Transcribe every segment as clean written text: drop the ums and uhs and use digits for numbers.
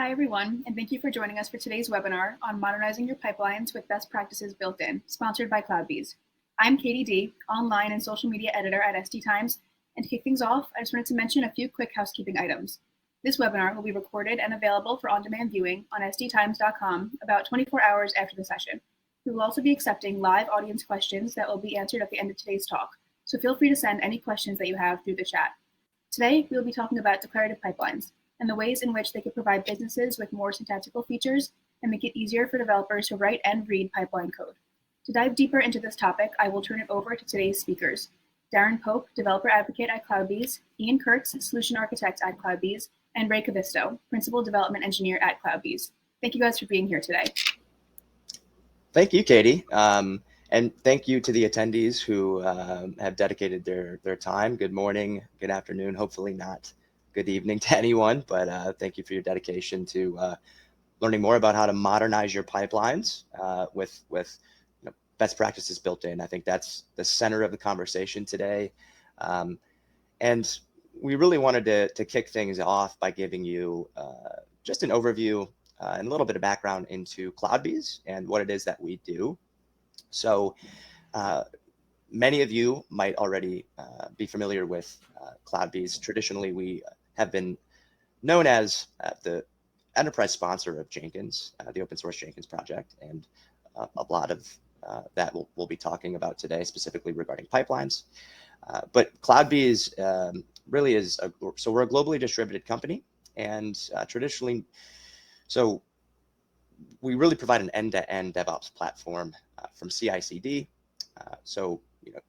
Hi, everyone, and thank you for joining us for today's webinar on modernizing your pipelines with best practices built in, sponsored by CloudBees. I'm Katie D, online and social media editor at SD Times, and to kick things off, I just wanted to mention a few quick housekeeping items. This webinar will be recorded and available for on-demand viewing on sdtimes.com about 24 hours after the session. We will also be accepting live audience questions that will be answered at the end of today's talk, so feel free to send any questions that you have through the chat. Today, we will be talking about declarative pipelines and the ways in which they could provide businesses with more syntactical features and make it easier for developers to write and read pipeline code. To dive deeper into this topic, I will turn it over to today's speakers. Darren Pope, Developer Advocate at CloudBees, Ian Kurtz, Solution Architect at CloudBees, and Ray Cavisto, Principal Development Engineer at CloudBees. Thank you guys for being here today. Thank you, Katie. And thank you to the attendees who have dedicated their time. Good morning, good afternoon, hopefully not good evening to anyone, but thank you for your dedication to learning more about how to modernize your pipelines with best practices built in. I think that's the center of the conversation today. And we really wanted to kick things off by giving you just an overview and a little bit of background into CloudBees and what it is that we do. So many of you might already be familiar with CloudBees. Traditionally, we have been known as the enterprise sponsor of Jenkins, the open source Jenkins project, and a lot of that we'll be talking about today, specifically regarding pipelines. But CloudBees really is, so we're a globally distributed company, and traditionally, so we really provide an end-to-end DevOps platform from CI/CD, so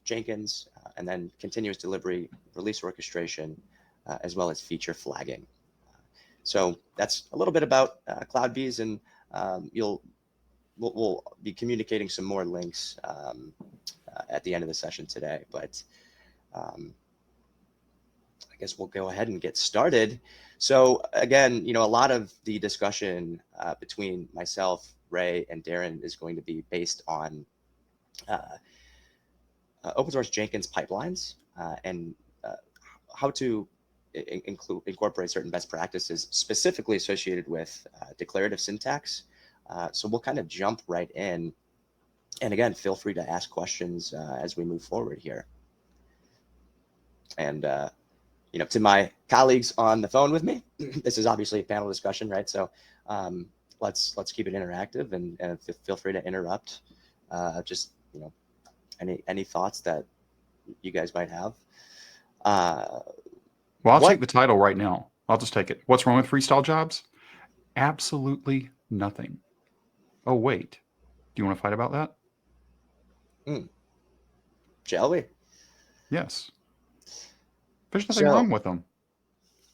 Jenkins, and then continuous delivery, release orchestration, as well as feature flagging. So that's a little bit about CloudBees, and we'll be communicating some more links at the end of the session today. But I guess we'll go ahead and get started. So again, a lot of the discussion between myself, Ray, and Darren is going to be based on open source Jenkins pipelines and how to incorporate certain best practices specifically associated with declarative syntax. So we'll kind of jump right in. And again, feel free to ask questions as we move forward here. And to my colleagues on the phone with me, this is obviously a panel discussion, right? So let's keep it interactive and feel free to interrupt. Just any thoughts that you guys might have. Well, I'll take the title right now. I'll just take it. What's wrong with freestyle jobs? Absolutely nothing. Oh, wait. Do you want to fight about that? Shall we? Yes. There's nothing wrong with them.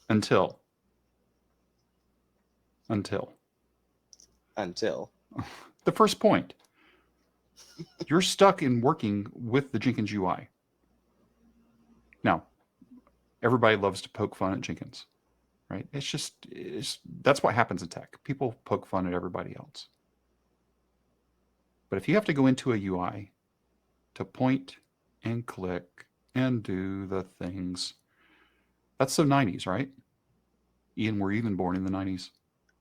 Until. The first point. You're stuck in working with the Jenkins UI. Now, everybody loves to poke fun at Jenkins, right? That's what happens in tech. People poke fun at everybody else. But if you have to go into a UI to point and click and do the things, that's so 90s, right? Ian, were you even born in the 90s?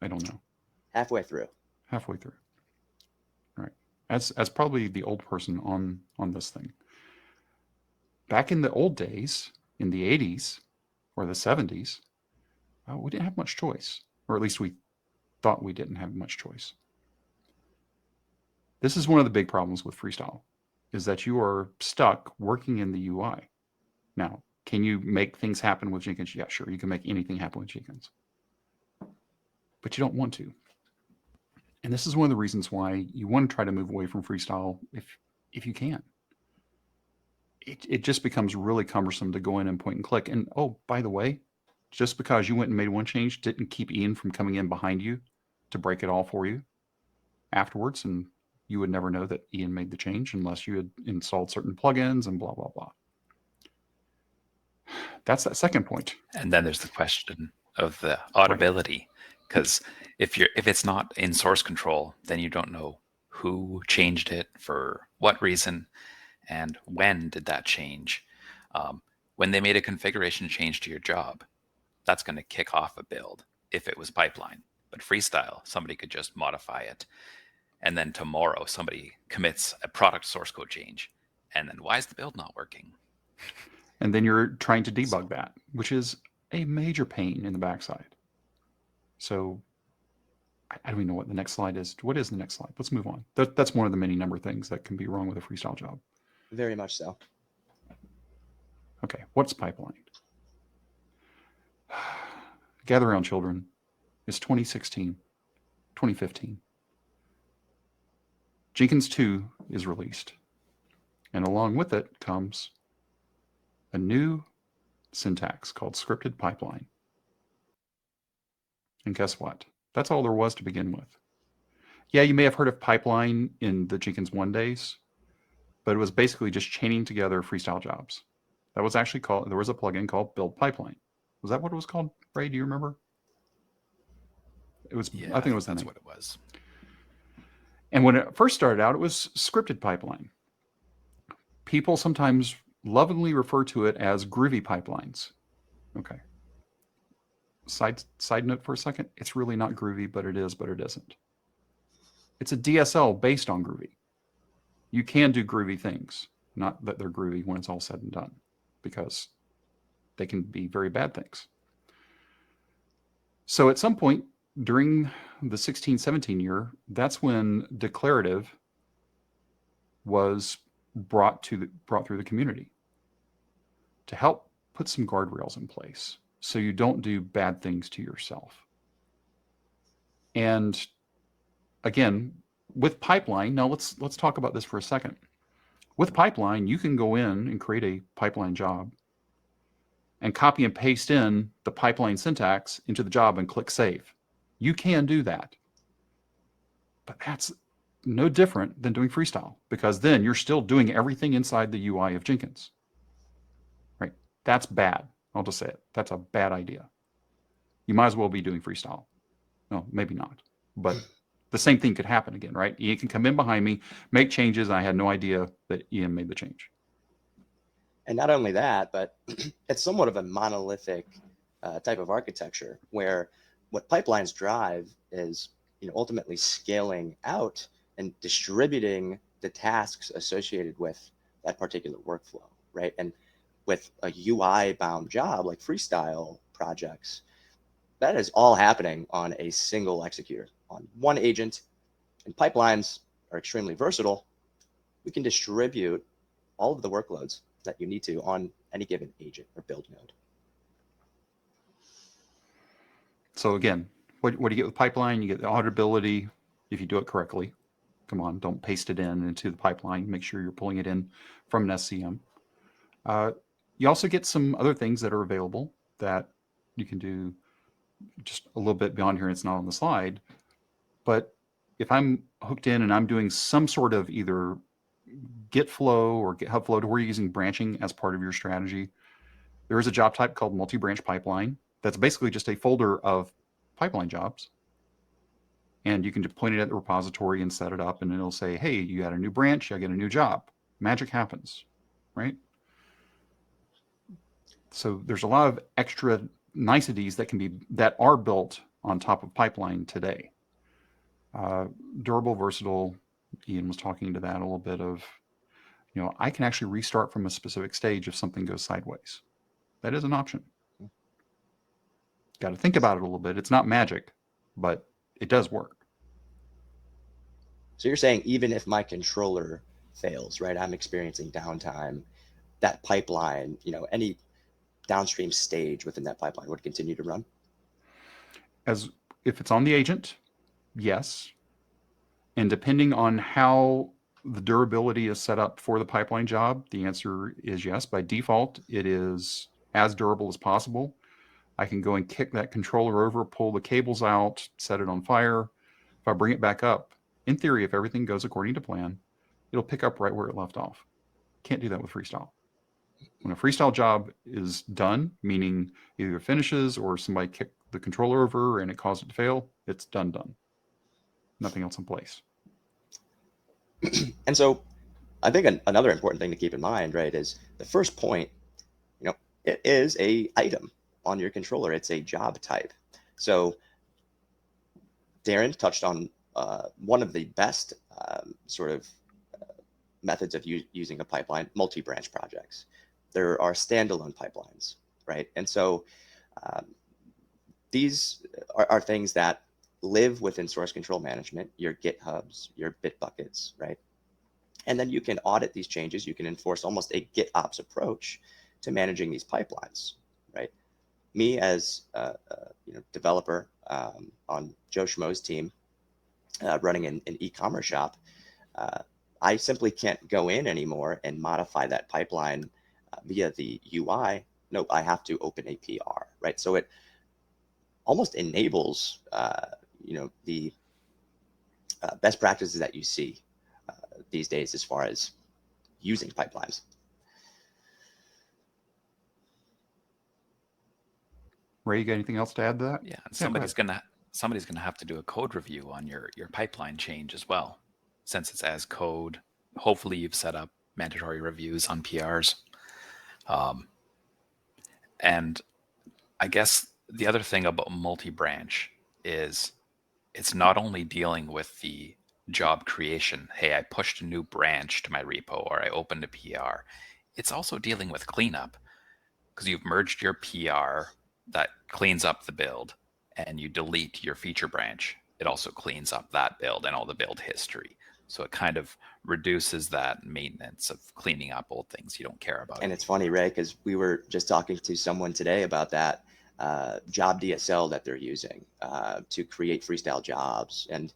I don't know. Halfway through. Right. As probably the old person on this thing. Back in the old days, in the 80s or the 70s, we didn't have much choice, or at least we thought we didn't have much choice. This is one of the big problems with freestyle, is that you are stuck working in the UI. Now, can you make things happen with Jenkins? Yeah, sure. You can make anything happen with Jenkins. But you don't want to. And this is one of the reasons why you want to try to move away from freestyle if you can. It just becomes really cumbersome to go in and point and click. And oh, by the way, just because you went and made one change didn't keep Ian from coming in behind you to break it all for you afterwards. And you would never know that Ian made the change unless you had installed certain plugins and blah, blah, blah. That's that second point. And then there's the question of the auditability, because if it's not in source control, then you don't know who changed it, for what reason, and when did that change. When they made a configuration change to your job, that's going to kick off a build if it was pipeline. But freestyle, somebody could just modify it. And then tomorrow somebody commits a product source code change. And then why is the build not working? And then you're trying to debug that, which is a major pain in the backside. So I don't even know what the next slide is. What is the next slide? Let's move on. That's one of the many number of things that can be wrong with a freestyle job. Very much so. Okay, what's pipeline? Gather around, children. It's 2016, 2015. Jenkins 2 is released. And along with it comes a new syntax called scripted pipeline. And guess what? That's all there was to begin with. Yeah, you may have heard of pipeline in the Jenkins 1 days, but it was basically just chaining together freestyle jobs. That was actually called, there was a plugin called Build Pipeline. Was that what it was called, Ray? Do you remember? It was, Yeah, I think it was that's the name. what it was. And when it first started out, it was scripted pipeline. People sometimes lovingly refer to it as Groovy pipelines. Okay. Side note for a second, it's really not Groovy, but it is, but it isn't. It's a DSL based on Groovy. You can do Groovy things, not that they're Groovy when it's all said and done, because they can be very bad things. So at some point during the 16-17 year, that's when Declarative was brought through the community to help put some guardrails in place so you don't do bad things to yourself. And again, with pipeline, now let's talk about this for a second. With pipeline, you can go in and create a pipeline job and copy and paste in the pipeline syntax into the job and click save. You can do that. But that's no different than doing freestyle, because then you're still doing everything inside the UI of Jenkins. Right? That's bad. I'll just say it. That's a bad idea. You might as well be doing freestyle. No, maybe not. But the same thing could happen again, right? Ian can come in behind me, make changes. I had no idea that Ian made the change. And not only that, but it's somewhat of a monolithic type of architecture where what pipelines drive is, ultimately scaling out and distributing the tasks associated with that particular workflow, right? And with a UI-bound job like freestyle projects, that is all happening on a single executor, on one agent. And pipelines are extremely versatile. We can distribute all of the workloads that you need to on any given agent or build node. So again, what do you get with pipeline? You get the auditability if you do it correctly. Come on, don't paste it into the pipeline. Make sure you're pulling it in from an SCM. You also get some other things that are available that you can do just a little bit beyond here, and it's not on the slide. But if I'm hooked in and I'm doing some sort of either Git flow or GitHub flow to where you're using branching as part of your strategy, there is a job type called multi-branch pipeline. That's basically just a folder of pipeline jobs. And you can just point it at the repository and set it up, and it'll say, hey, you got a new branch, I get a new job. Magic happens, right? So there's a lot of extra niceties that are built on top of pipeline today. Durable, versatile. Ian was talking to that a little bit of, I can actually restart from a specific stage if something goes sideways. That is an option. Got to think about it a little bit. It's not magic, but it does work. So you're saying even if my controller fails, right, I'm experiencing downtime, that pipeline, any downstream stage within that pipeline would continue to run? As if it's on the agent, yes. And depending on how the durability is set up for the pipeline job, the answer is yes. By default, it is as durable as possible. I can go and kick that controller over, pull the cables out, set it on fire. If I bring it back up, in theory, if everything goes according to plan, it'll pick up right where it left off. Can't do that with freestyle. When a freestyle job is done, meaning either finishes or somebody kicked the controller over and it caused it to fail, it's done. Nothing else in place. And so I think another important thing to keep in mind, right, is the first point, it is a item on your controller. It's a job type. So Darren touched on one of the best sort of methods of using a pipeline, multi-branch projects. There are standalone pipelines, right? And so these are things that live within source control management, your GitHubs, your Bitbuckets, right? And then you can audit these changes. You can enforce almost a GitOps approach to managing these pipelines, right? Me as a developer on Joe Schmo's team, running an e-commerce shop, I simply can't go in anymore and modify that pipeline via the UI. Nope, I have to open a PR, right? So it almost enables, the best practices that you see these days as far as using pipelines. Ray, you got anything else to add to that? Yeah, and go somebody's gonna have to do a code review on your pipeline change as well, since it's as code. Hopefully, you've set up mandatory reviews on PRs. And I guess the other thing about multi-branch is it's not only dealing with the job creation. Hey, I pushed a new branch to my repo, or I opened a PR. It's also dealing with cleanup, because you've merged your PR that cleans up the build, and you delete your feature branch. It also cleans up that build and all the build history. So it kind of reduces that maintenance of cleaning up old things you don't care about. And it's funny, Ray, because we were just talking to someone today about that job DSL that they're using to create freestyle jobs. And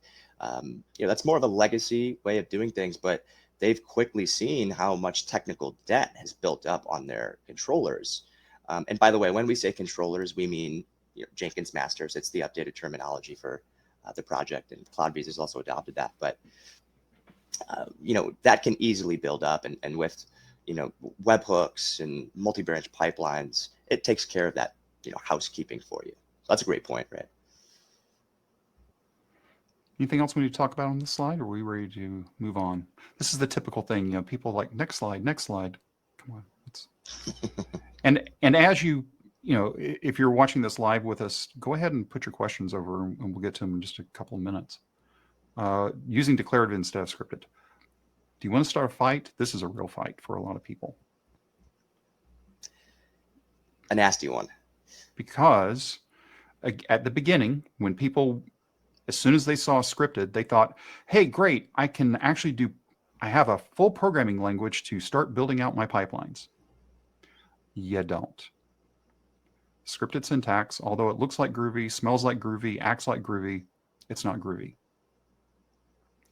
that's more of a legacy way of doing things, but they've quickly seen how much technical debt has built up on their controllers. And by the way, when we say controllers, we mean Jenkins masters. It's the updated terminology for the project, and CloudBees has also adopted that. But that can easily build up, and with webhooks and multi-branch pipelines, it takes care of that housekeeping for you. So that's a great point, right? Anything else we need to talk about on this slide, or are we ready to move on? This is the typical thing, people like next slide. Come on. and as if you're watching this live with us, go ahead and put your questions over, and we'll get to them in just a couple of minutes. Using declarative instead of scripted. Do you want to start a fight? This is a real fight for a lot of people. A nasty one. Because at the beginning, when people, as soon as they saw scripted, they thought, hey, great, I have a full programming language to start building out my pipelines. You don't. Scripted syntax, although it looks like Groovy, smells like Groovy, acts like Groovy, it's not Groovy.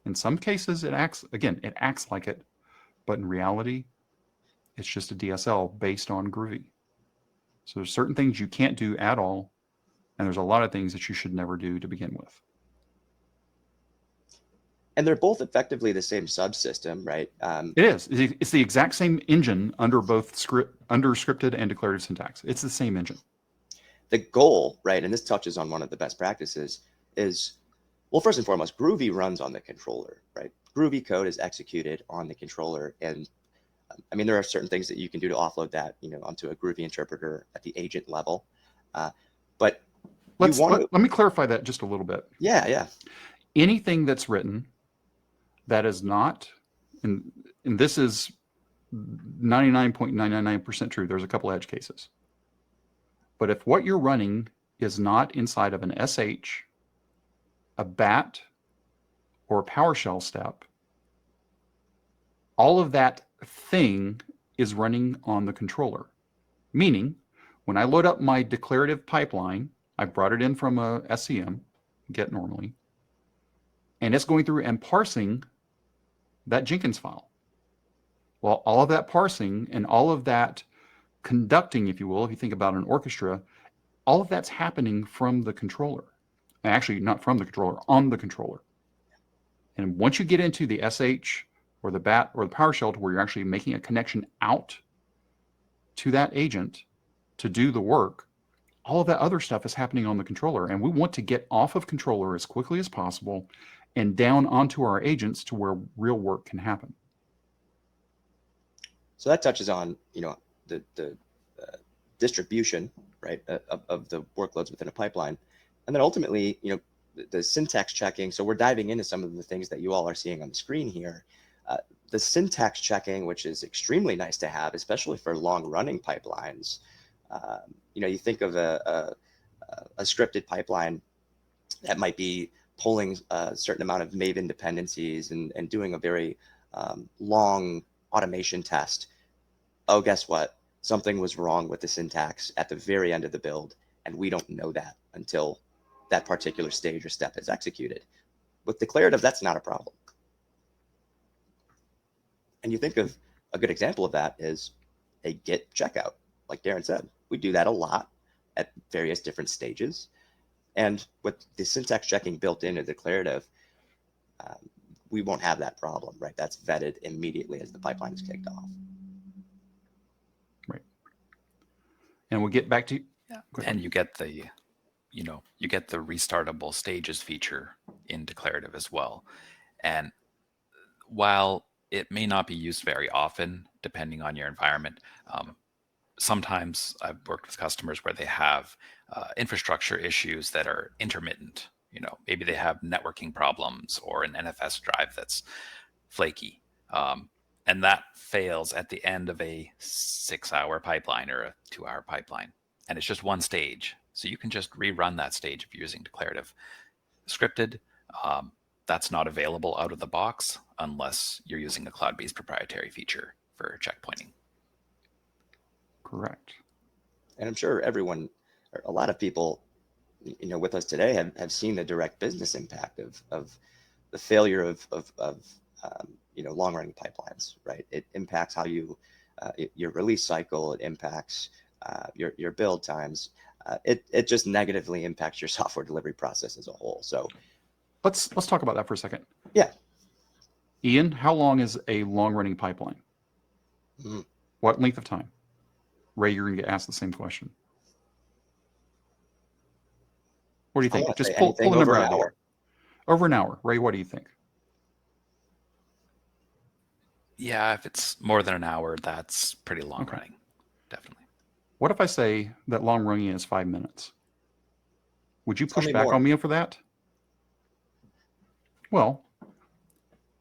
In some cases, it acts like it, but in reality, it's just a DSL based on Groovy. So there's certain things you can't do at all, and there's a lot of things that you should never do to begin with. And they're both effectively the same subsystem, right? It is. It's the exact same engine under both scripted and declarative syntax. It's the same engine. The goal, right, and this touches on one of the best practices, is, well, first and foremost, Groovy runs on the controller, right? Groovy code is executed on the controller, and there are certain things that you can do to offload that, onto a Groovy interpreter at the agent level. But let me clarify that just a little bit. Yeah. Anything that's written that is not, and this is 99.999% true. There's a couple edge cases. But if what you're running is not inside of an SH, a BAT, or a PowerShell step, all of that thing is running on the controller. Meaning, when I load up my declarative pipeline, I brought it in from a SCM, get normally, and it's going through and parsing that Jenkins file. Well, all of that parsing and all of that conducting, if you will, if you think about an orchestra, all of that's happening from the controller. Actually, not from the controller, on the controller. And once you get into the SH or the BAT or the PowerShell to where you're actually making a connection out to that agent to do the work, all of that other stuff is happening on the controller. And we want to get off of controller as quickly as possible and down onto our agents to where real work can happen. So that touches on, the distribution, right, of the workloads within a pipeline. And then ultimately, the syntax checking. So we're diving into some of the things that you all are seeing on the screen here. The syntax checking, which is extremely nice to have, especially for long running pipelines. You think of a scripted pipeline that might be pulling a certain amount of Maven dependencies and doing a very long automation test. Oh, guess what? Something was wrong with the syntax at the very end of the build, and we don't know that until that particular stage or step is executed. With declarative, that's not a problem. And you think of a good example of that is a Git checkout. Like Darren said, we do that a lot at various different stages. And with the syntax checking built into declarative, we won't have that problem, right? That's vetted immediately as the pipeline is kicked off. Right. And we'll get back to and you get the restartable stages feature in declarative as well. And while it may not be used very often, depending on your environment, sometimes I've worked with customers where they have infrastructure issues that are intermittent. Maybe they have networking problems or an NFS drive that's flaky. And that fails at the end of a 6-hour pipeline or a 2-hour pipeline. And it's just one stage. So you can just rerun that stage if you're using declarative. Scripted, that's not available out of the box unless you're using a Cloudbees proprietary feature for checkpointing. Correct. And I'm sure everyone, or a lot of people, with us today have seen the direct business impact of the failure of long running pipelines, right? It impacts how you, your release cycle, it impacts your build times. It just negatively impacts your software delivery process as a whole. So let's talk about that for a second. Yeah. Ian, how long is a long running pipeline? What length of time? Ray, you're going to get asked the same question. What do you think? Just pull the number out there. Over an hour. Ray, what do you think? Yeah, if it's more than an hour, that's pretty long running. Definitely. What if I say that long running is 5 minutes? Would you push back more on me for that? Well,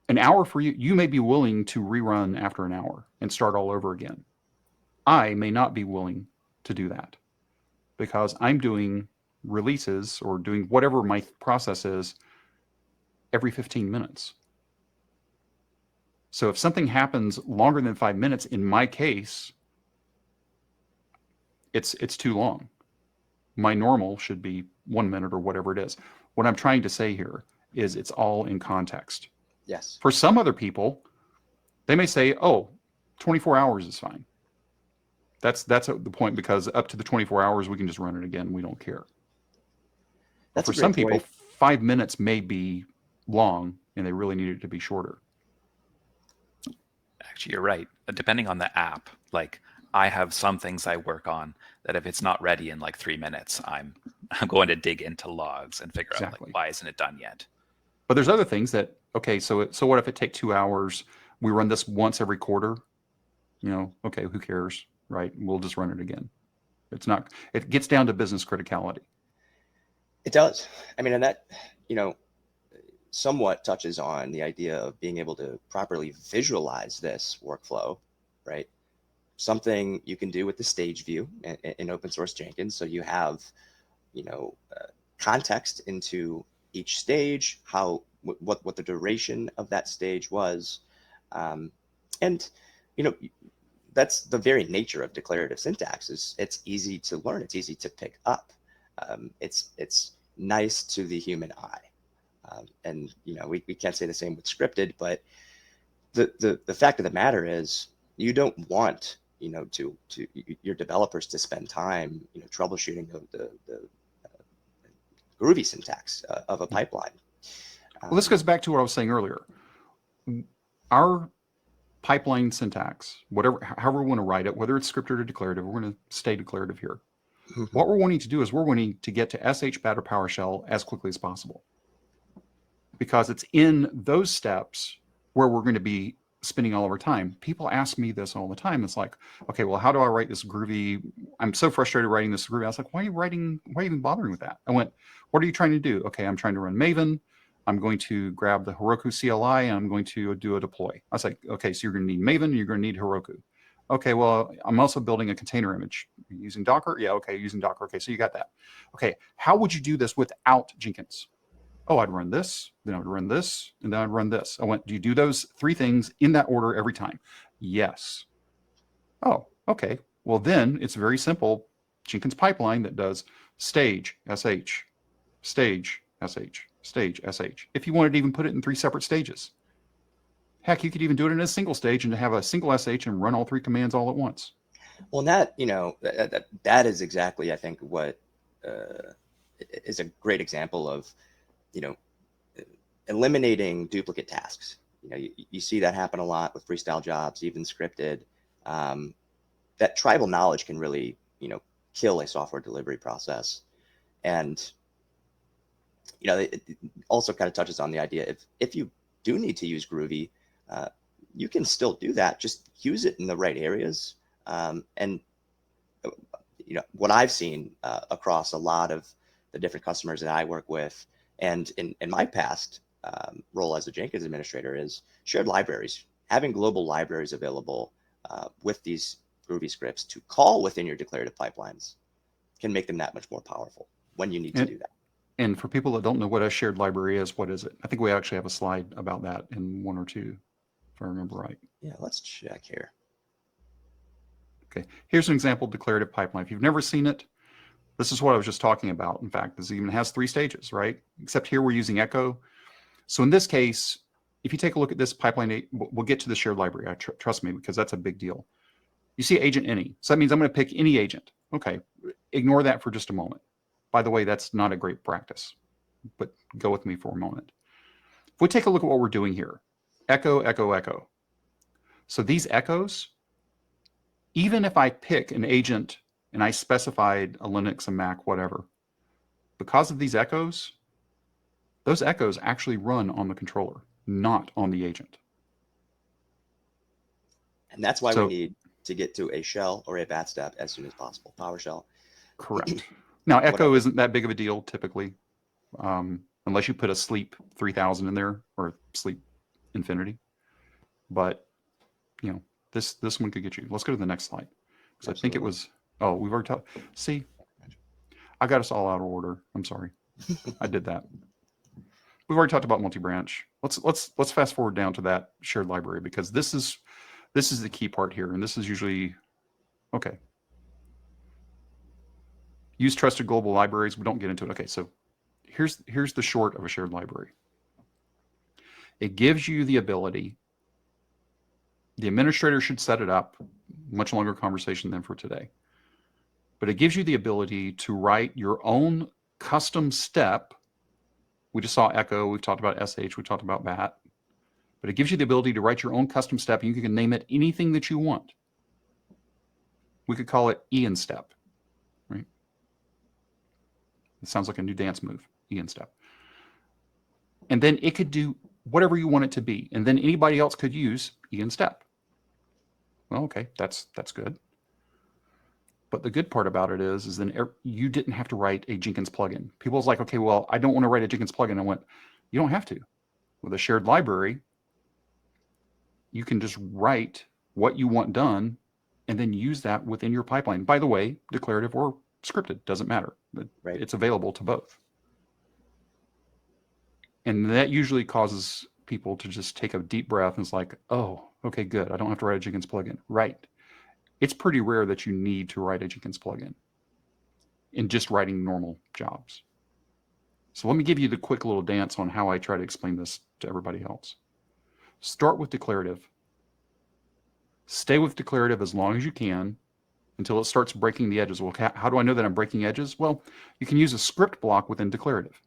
an hour for you, you may be willing to rerun after an hour and start all over again. I may not be willing to do that because I'm doing releases or doing whatever my process is every 15 minutes. So if something happens longer than 5 minutes, in my case, it's too long. My normal should be 1 minute or whatever it is. What I'm trying to say here is it's all in context. Yes. For some other people, they may say, 24 hours is fine. That's the point, because up to the 24 hours, we can just run it again. We don't care. That's for some people, 5 minutes may be long and they really need it to be shorter. Actually, you're right. Depending on the app, like I have some things I work on that if it's not ready in like 3 minutes, I'm going to dig into logs and figure out like, why isn't it done yet? But there's other things that, so what if it takes 2 hours? We run this once every quarter. Okay, who cares, right? We'll just run it again. It gets down to business criticality. It does. I mean, and that, somewhat touches on the idea of being able to properly visualize this workflow, right? Something you can do with the stage view in open source Jenkins. So you have, context into each stage, what the duration of that stage was. And that's the very nature of declarative syntax. Is it's easy to learn. It's easy to pick up. It's nice to the human eye. And we can't say the same with scripted, but the fact of the matter is you don't want to your developers to spend time troubleshooting the Groovy syntax of a pipeline. Well, this goes back to what I was saying earlier. Our pipeline syntax, however we want to write it, whether it's scripted or declarative, we're going to stay declarative here. What we're wanting to do is we're wanting to get to SHBAT or PowerShell as quickly as possible, because it's in those steps where we're going to be spending all of our time. People ask me this all the time. It's like, okay, well, how do I write this Groovy? I'm so frustrated writing this Groovy. I was like, why are you even bothering with that? I went, what are you trying to do? Okay, I'm trying to run Maven. I'm going to grab the Heroku CLI and I'm going to do a deploy. I was like, okay, so you're going to need Maven, you're going to need Heroku. Okay, well, I'm also building a container image. Using Docker? Yeah, okay, using Docker. Okay, so you got that. Okay, how would you do this without Jenkins? Oh, I'd run this, then I'd run this, and then I'd run this. I went, do you do those three things in that order every time? Yes. Oh, okay. Well, then it's very simple Jenkins pipeline that does stage, SH, stage, SH, stage, SH. If you wanted to even put it in 3 separate stages. Heck, you could even do it in a single stage and have a single SH and run all 3 commands all at once. Well, that, that is exactly, I think, what is a great example of, eliminating duplicate tasks. You see that happen a lot with freestyle jobs, even scripted. That tribal knowledge can really, kill a software delivery process. And, it also kind of touches on the idea if you do need to use Groovy, you can still do that. Just use it in the right areas. And, what I've seen across a lot of the different customers that I work with, and in my past role as a Jenkins administrator, is shared libraries. Having global libraries available with these Groovy scripts to call within your declarative pipelines can make them that much more powerful when you need to do that. And for people that don't know what a shared library is, what is it? I think we actually have a slide about that in 1 or 2, if I remember right. Yeah, let's check here. Okay, here's an example declarative pipeline. If you've never seen it, this is what I was just talking about. In fact, this even has 3 stages, right? Except here we're using Echo. So in this case, if you take a look at this pipeline, we'll get to the shared library, trust me, because that's a big deal. You see agent any. So that means I'm going to pick any agent. Okay, ignore that for just a moment. By the way, that's not a great practice, but go with me for a moment. If we take a look at what we're doing here, echo, echo, echo. So these echoes, even if I pick an agent and I specified a Linux, a Mac, whatever, because of these echoes, those echoes actually run on the controller, not on the agent. And that's why we need to get to a shell or a bat step as soon as possible. PowerShell. Correct. Now, Echo isn't that big of a deal typically, unless you put a Sleep 3000 in there or Sleep Infinity. But this one could get you. Let's go to the next slide, because I think it was. Oh, we've already talked. See, I got us all out of order. I'm sorry, I did that. We've already talked about multi-branch. Let's fast forward down to that shared library, because this is the key part here, and this is usually okay. Use trusted global libraries. We don't get into it. Okay, so here's the short of a shared library. It gives you the ability. The administrator should set it up. Much longer conversation than for today. But it gives you the ability to write your own custom step. We just saw Echo. We've talked about SH. We talked about BAT. But it gives you the ability to write your own custom step. And you can name it anything that you want. We could call it Ian step. Right? It sounds like a new dance move, Ian step. And then it could do whatever you want it to be. And then anybody else could use Ian step. Well, okay, that's good. But the good part about it is then you didn't have to write a Jenkins plugin. People's like, okay, well, I don't want to write a Jenkins plugin. I went, you don't have to. With a shared library, you can just write what you want done and then use that within your pipeline. By the way, declarative or scripted, doesn't matter. Right. It's available to both. And that usually causes people to just take a deep breath and it's like, oh, okay, good. I don't have to write a Jenkins plugin. Right. It's pretty rare that you need to write a Jenkins plugin in just writing normal jobs. So let me give you the quick little dance on how I try to explain this to everybody else. Start with declarative. Stay with declarative as long as you can until it starts breaking the edges. Well, how do I know that I'm breaking edges? Well, you can use a script block within declarative.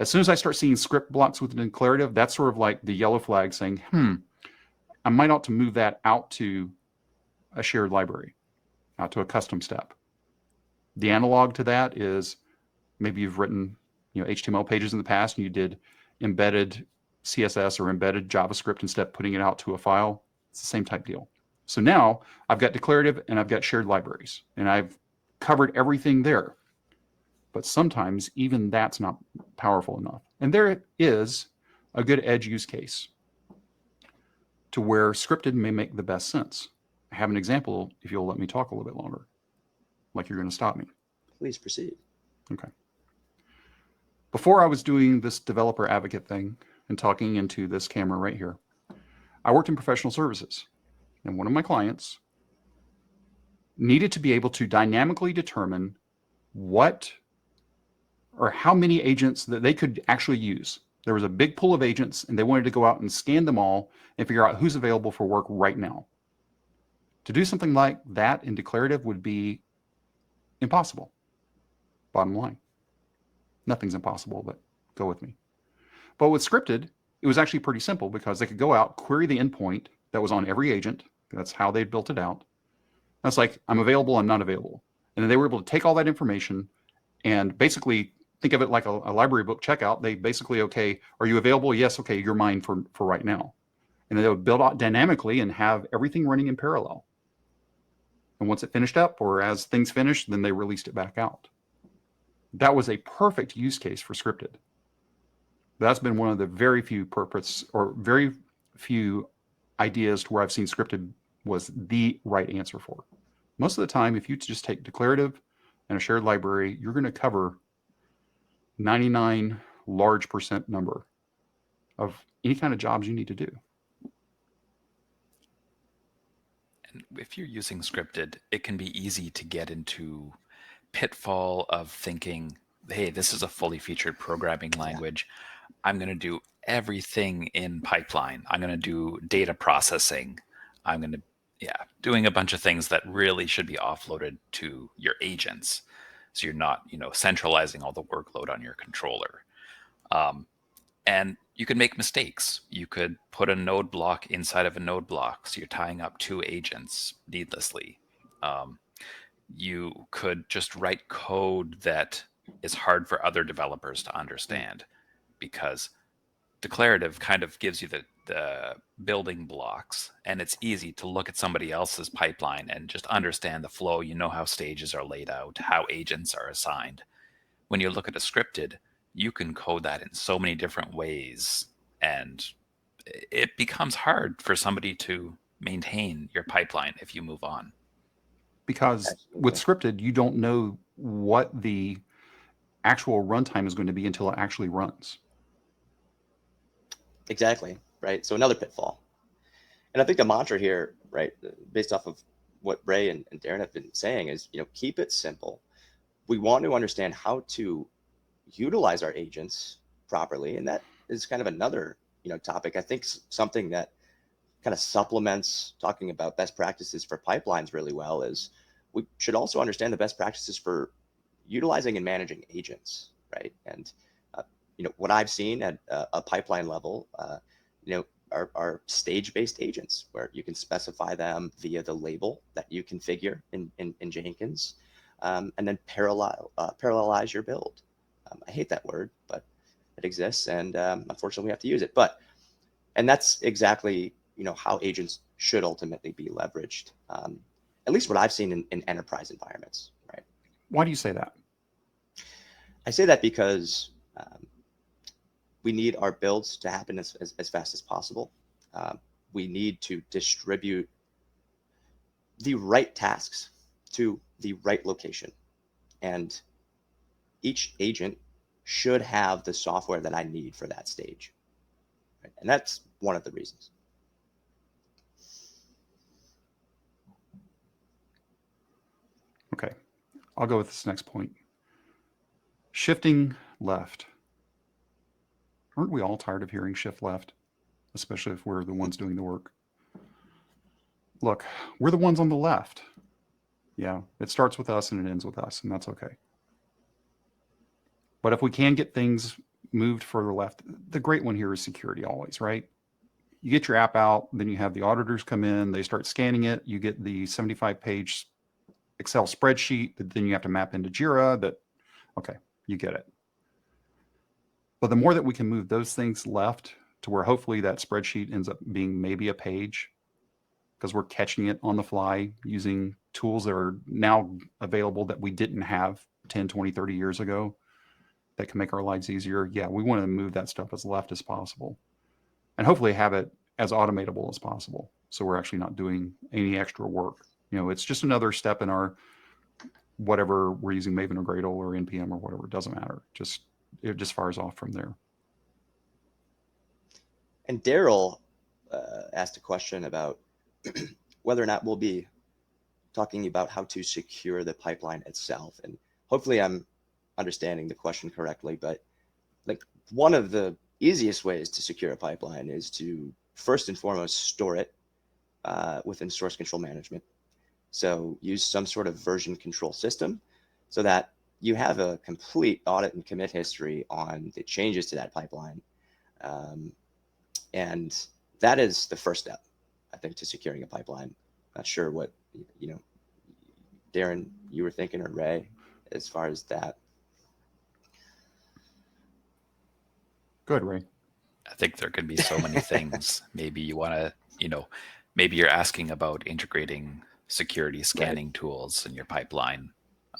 As soon as I start seeing script blocks within declarative, that's sort of like the yellow flag saying, I might ought to move that out to a shared library, out to a custom step. The analog to that is maybe you've written HTML pages in the past and you did embedded CSS or embedded JavaScript instead of putting it out to a file. It's the same type deal. So now I've got declarative and I've got shared libraries, and I've covered everything there. But sometimes even that's not powerful enough. And there is a good edge use case to where scripted may make the best sense. I have an example if you'll let me talk a little bit longer, like you're going to stop me. Please proceed. Okay. Before I was doing this developer advocate thing and talking into this camera right here, I worked in professional services. And one of my clients needed to be able to dynamically determine what or how many agents that they could actually use. There was a big pool of agents, and they wanted to go out and scan them all and figure out who's available for work right now. To do something like that in declarative would be impossible. Bottom line. Nothing's impossible, but go with me. But with scripted, it was actually pretty simple because they could go out, query the endpoint that was on every agent. That's how they built it out. That's like, I'm available, I'm not available. And then they were able to take all that information and basically think of it like a library book checkout. They basically, okay, are you available? Yes, okay, you're mine for right now. And then they would build out dynamically and have everything running in parallel. And once it finished up, or as things finished, then they released it back out. That was a perfect use case for scripted. That's been one of the very few ideas to where I've seen scripted was the right answer for. Most of the time, if you just take declarative and a shared library, you're going to cover 99 large % number of any kind of jobs you need to do. And if you're using scripted, it can be easy to get into pitfall of thinking, hey, this is a fully featured programming language. I'm going to do everything in pipeline. I'm going to do data processing. I'm going to, doing a bunch of things that really should be offloaded to your agents. So you're not, centralizing all the workload on your controller. And you could make mistakes. You could put a node block inside of a node block. So you're tying up two agents needlessly. You could just write code that is hard for other developers to understand, because declarative kind of gives you the building blocks, and it's easy to look at somebody else's pipeline and just understand the flow. You know how stages are laid out, how agents are assigned. When you look at a scripted, you can code that in so many different ways, and it becomes hard for somebody to maintain your pipeline if you move on. Because Absolutely. with scripted, you don't know what the actual runtime is going to be until it actually runs. Exactly, right? So another pitfall. And I think the mantra here, right, based off of what Ray and Darren have been saying is, keep it simple. We want to understand how to utilize our agents properly. And that is kind of another, topic. I think something that kind of supplements talking about best practices for pipelines really well is we should also understand the best practices for utilizing and managing agents, right? And what I've seen at a pipeline level, are stage-based agents where you can specify them via the label that you configure in Jenkins, and then parallelize your build. I hate that word, but it exists, and unfortunately we have to use it. And that's exactly how agents should ultimately be leveraged. At least what I've seen in enterprise environments, right? Why do you say that? I say that because we need our builds to happen as fast as possible. We need to distribute the right tasks to the right location. And each agent should have the software that I need for that stage. Right? And that's one of the reasons. Okay, I'll go with this next point. Shifting left. Aren't we all tired of hearing shift left? Especially if we're the ones doing the work. Look, we're the ones on the left. Yeah, it starts with us and it ends with us, and that's okay. But if we can get things moved further left, the great one here is security always, right? You get your app out, then you have the auditors come in, they start scanning it, you get the 75-page Excel spreadsheet that then you have to map into Jira. Okay, you get it. But the more that we can move those things left, to where hopefully that spreadsheet ends up being maybe a page, because we're catching it on the fly using tools that are now available that we didn't have 10, 20, 30 years ago that can make our lives easier. Yeah, we want to move that stuff as left as possible and hopefully have it as automatable as possible. So we're actually not doing any extra work. It's just another step in our, whatever we're using, Maven or Gradle or NPM or whatever, it doesn't matter. It just fires off from there. And Daryl asked a question about whether or not we'll be talking about how to secure the pipeline itself. And hopefully I'm understanding the question correctly, but like one of the easiest ways to secure a pipeline is to first and foremost store it within source control management. So use some sort of version control system so that you have a complete audit and commit history on the changes to that pipeline. And that is the first step, I think, to securing a pipeline. Not sure what, Darren, you were thinking, or Ray, as far as that. Good, Ray. I think there could be so many things. Maybe you want to, maybe you're asking about integrating security scanning tools in your pipeline.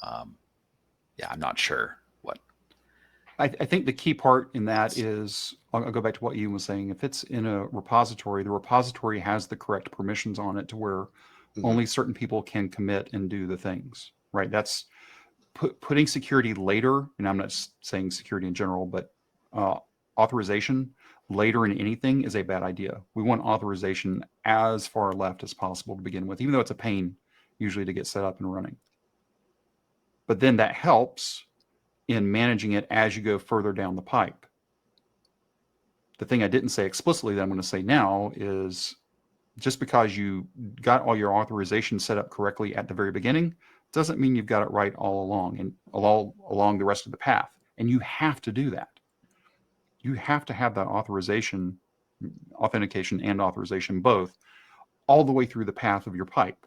Yeah, I'm not sure what. I think the key part in that is, I'll go back to what Ian was saying. If it's in a repository, the repository has the correct permissions on it to where only certain people can commit and do the things, right? That's putting security later, and I'm not saying security in general, but authorization later in anything is a bad idea. We want authorization as far left as possible to begin with, even though it's a pain usually to get set up and running. But then that helps in managing it as you go further down the pipe. The thing I didn't say explicitly that I'm going to say now is, just because you got all your authorization set up correctly at the very beginning doesn't mean you've got it right all along and all along the rest of the path. And you have to do that. You have to have that authentication and authorization both all the way through the path of your pipe.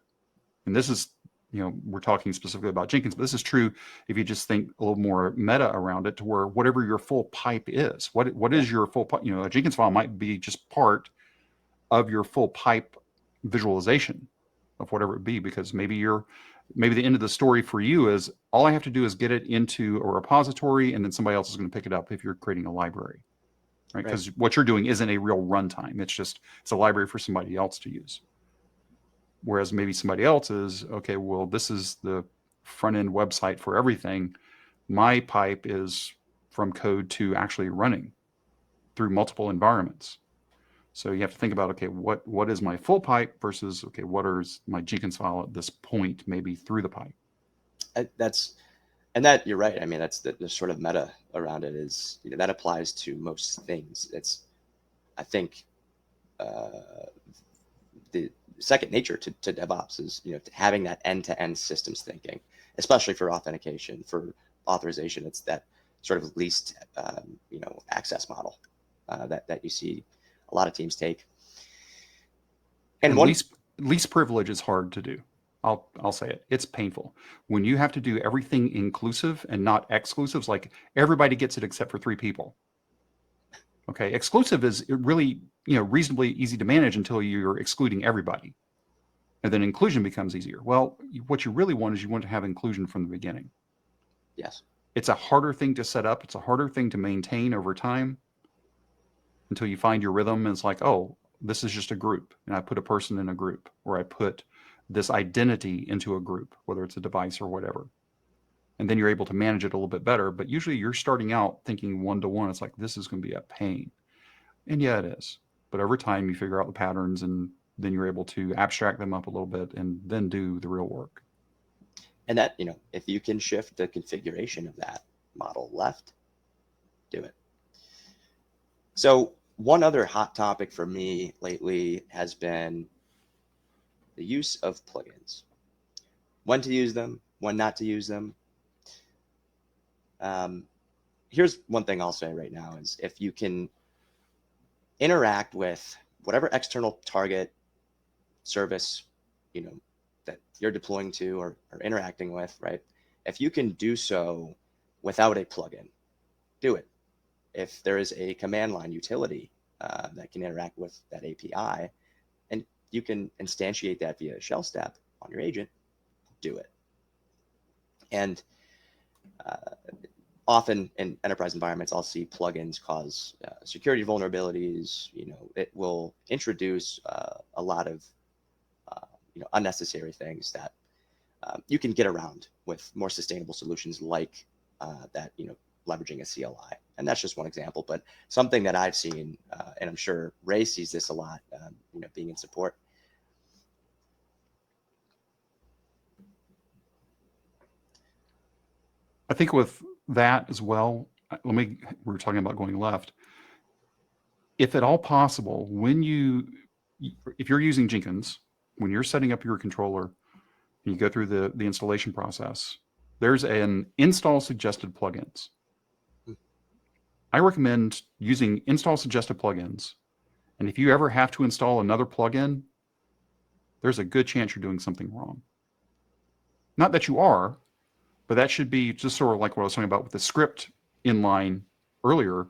And this is, we're talking specifically about Jenkins, but this is true if you just think a little more meta around it, to where whatever your full pipe is, what is your full pipe? A Jenkins file might be just part of your full pipe visualization of whatever it be, because maybe the end of the story for you is all I have to do is get it into a repository and then somebody else is going to pick it up if you're creating a library, right? Because what you're doing isn't a real runtime. It's a library for somebody else to use. Whereas maybe somebody else is, okay, well, this is the front end website for everything. My pipe is from code to actually running through multiple environments. So you have to think about, okay, what is my full pipe versus, okay, what is my Jenkins file at this point, maybe through the pipe? That you're right. I mean, that's the sort of meta around it is, that applies to most things. It's, I think, the second nature to DevOps is, having that end-to-end systems thinking, especially for authentication, for authorization. It's that sort of least, access model that you see a lot of teams take. And least privilege is hard to do. I'll say it. It's painful when you have to do everything inclusive and not exclusives. Like everybody gets it except for 3 people. Okay, exclusive is really reasonably easy to manage until you're excluding everybody, and then inclusion becomes easier. Well, what you really want is you want to have inclusion from the beginning. Yes, it's a harder thing to set up. It's a harder thing to maintain over time until you find your rhythm. And it's like, oh, this is just a group, and I put a person in a group, or I put this identity into a group, whether it's a device or whatever. And then you're able to manage it a little bit better. But usually you're starting out thinking one-to-one. It's like, this is going to be a pain. And yeah, it is. But over time, you figure out the patterns, and then you're able to abstract them up a little bit and then do the real work. And that, if you can shift the configuration of that model left, do it. So one other hot topic for me lately has been the use of plugins. When to use them, when not to use them. Here's one thing I'll say right now is, if you can interact with whatever external target service, that you're deploying to or interacting with, right? If you can do so without a plugin, do it. If there is a command line utility that can interact with that API, and you can instantiate that via a shell step on your agent, do it. And often in enterprise environments, I'll see plugins cause security vulnerabilities. It will introduce a lot of unnecessary things that you can get around with more sustainable solutions like that, leveraging a CLI. And that's just one example, but something that I've seen, and I'm sure Ray sees this a lot, being in support. I think with that as well, we were talking about going left. If at all possible, if you're using Jenkins, when you're setting up your controller and you go through the installation process, there's an install suggested plugins. I recommend using install suggested plugins. And if you ever have to install another plugin, there's a good chance you're doing something wrong. Not that you are, but that should be just sort of like what I was talking about with the script inline earlier.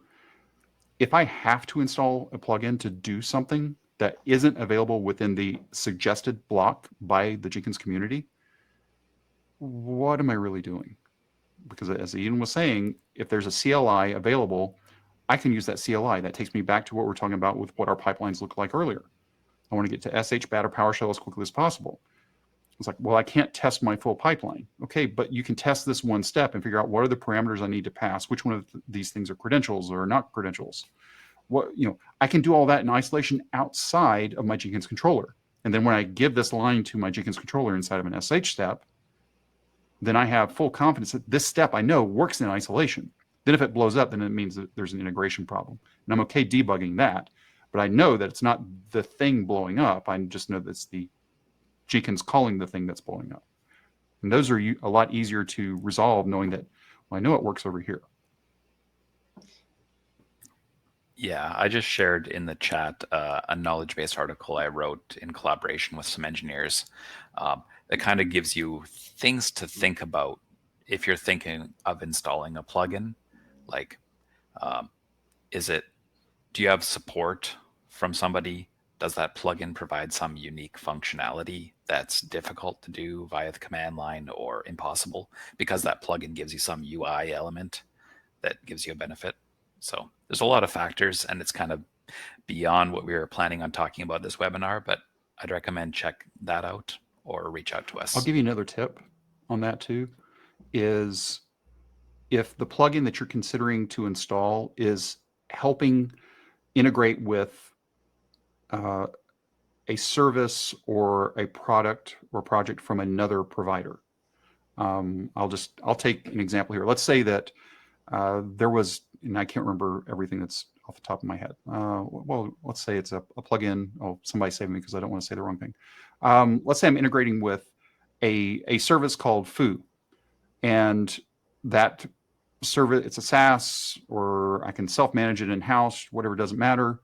If I have to install a plugin to do something that isn't available within the suggested block by the Jenkins community, what am I really doing? Because as Ian was saying, if there's a CLI available, I can use that CLI. That takes me back to what we're talking about with what our pipelines look like earlier. I want to get to SHBAT or PowerShell as quickly as possible. It's like, well, I can't test my full pipeline. Okay, but you can test this one step and figure out what are the parameters I need to pass. Which one of these things are credentials or not credentials? I can do all that in isolation outside of my Jenkins controller. And then when I give this line to my Jenkins controller inside of an SH step, then I have full confidence that this step I know works in isolation. Then if it blows up, then it means that there's an integration problem. And I'm okay debugging that, but I know that it's not the thing blowing up. I just know that it's the Jenkins calling the thing that's blowing up. And those are a lot easier to resolve knowing that, well, I know it works over here. Yeah, I just shared in the chat a knowledge-based article I wrote in collaboration with some engineers that kind of gives you things to think about if you're thinking of installing a plugin. Like, do you have support from somebody? Does that plugin provide some unique functionality that's difficult to do via the command line or impossible because that plugin gives you some UI element that gives you a benefit? So there's a lot of factors, and it's kind of beyond what we were planning on talking about this webinar, but I'd recommend check that out or reach out to us. I'll give you another tip on that too, is if the plugin that you're considering to install is helping integrate with a service or a product or project from another provider. I'll take an example here. Let's say that there was, and I can't remember everything that's off the top of my head. Well, let's say it's a plugin. Oh, somebody save me because I don't want to say the wrong thing. Let's say I'm integrating with a service called Foo, and that service, it's a SaaS, or I can self-manage it in-house, whatever, doesn't matter.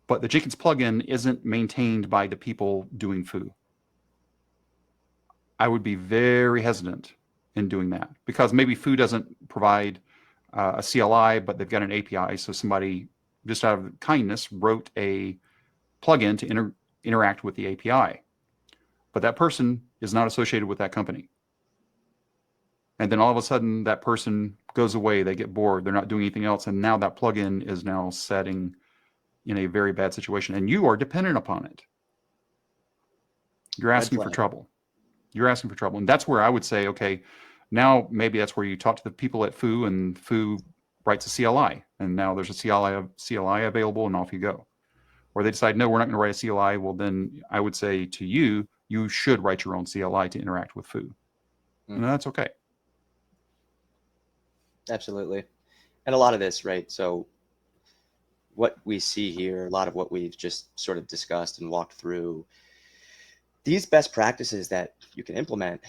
But the Jenkins plugin isn't maintained by the people doing Foo. I would be very hesitant in doing that because maybe Foo doesn't provide a CLI, but they've got an API. So somebody, just out of kindness, wrote a plugin to interact with the API. But that person is not associated with that company. And then all of a sudden, that person goes away. They get bored. They're not doing anything else. And now that plugin is now setting in a very bad situation. And you are dependent upon it. You're asking for trouble. You're asking for trouble. And that's where I would say, okay, now maybe that's where you talk to the people at Foo, and Foo writes a CLI. And now there's a CLI available, and off you go. Or they decide, no, we're not going to write a CLI. Well, then I would say to you, you should write your own CLI to interact with Foo. And that's okay. Absolutely. And a lot of this, right? So what we see here, a lot of what we've just sort of discussed and walked through, these best practices that you can implement,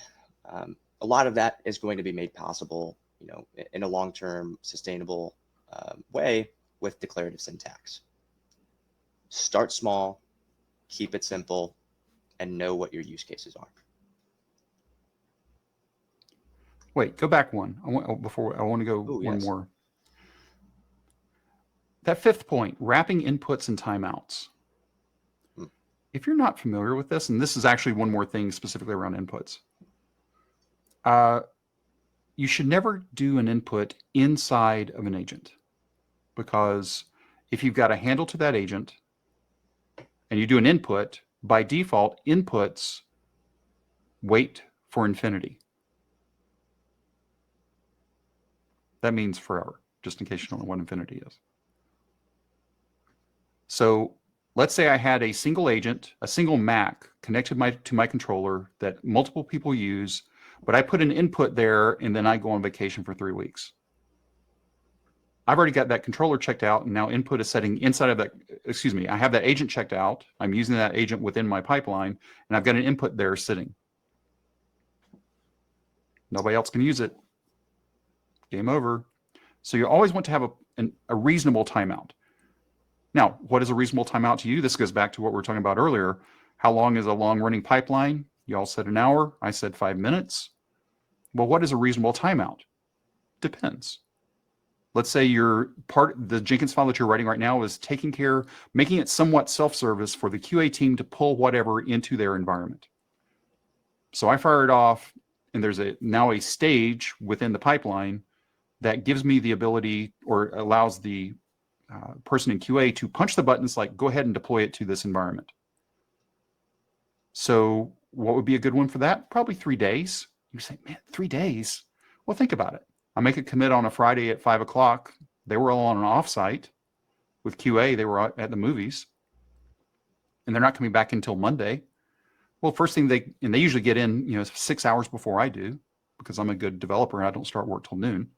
a lot of that is going to be made possible, in a long-term sustainable way with declarative syntax. Start small, keep it simple, and know what your use cases are. Wait, go back one. I want to go one more. that fifth point, wrapping inputs and timeouts. If you're not familiar with this, and this is actually one more thing specifically around inputs, you should never do an input inside of an agent, because if you've got a handle to that agent and you do an input, by default, inputs wait for infinity. That means forever, just in case you don't know what infinity is. So let's say I had a single agent, a single Mac connected to my controller that multiple people use, but I put an input there and then I go on vacation for 3 weeks. I've already got that controller checked out, and now input is setting inside of that, excuse me, I have that agent checked out. I'm using that agent within my pipeline, and I've got an input there sitting. Nobody else can use it. Game over. So you always want to have a reasonable timeout. Now, what is a reasonable timeout to you? This goes back to what we were talking about earlier. How long is a long running pipeline? You all said an hour. I said 5 minutes. Well, what is a reasonable timeout? Depends. Let's say the Jenkins file that you're writing right now is making it somewhat self-service for the QA team to pull whatever into their environment. So I fire it off, and there's now a stage within the pipeline that gives me the ability, or allows the person in QA to punch the buttons like, go ahead and deploy it to this environment. So what would be a good one for that? Probably 3 days. You say, man, 3 days? Well, think about it. I make a commit on a Friday at 5 o'clock. They were all on an offsite with QA. They were at the movies, and they're not coming back until Monday. Well, first thing they usually get in, 6 hours before I do, because I'm a good developer and I don't start work till noon.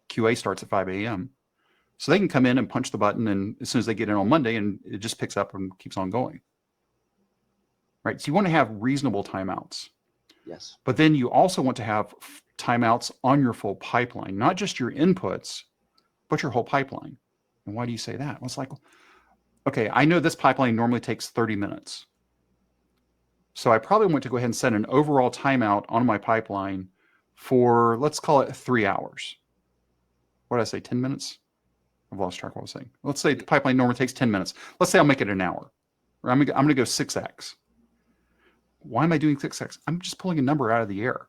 QA starts at 5 a.m. So they can come in and punch the button, and as soon as they get in on Monday, and it just picks up and keeps on going. Right? So you want to have reasonable timeouts. Yes. But then you also want to have timeouts on your full pipeline, not just your inputs, but your whole pipeline. And why do you say that? Well, it's like, okay, I know this pipeline normally takes 30 minutes. So I probably want to go ahead and set an overall timeout on my pipeline for, let's call it 3 hours. What did I say, 10 minutes? I've lost track of what I was saying. Let's say the pipeline normally takes 10 minutes. Let's say I'll make it an hour. Or I'm going to go 6x. Why am I doing 6x? I'm just pulling a number out of the air.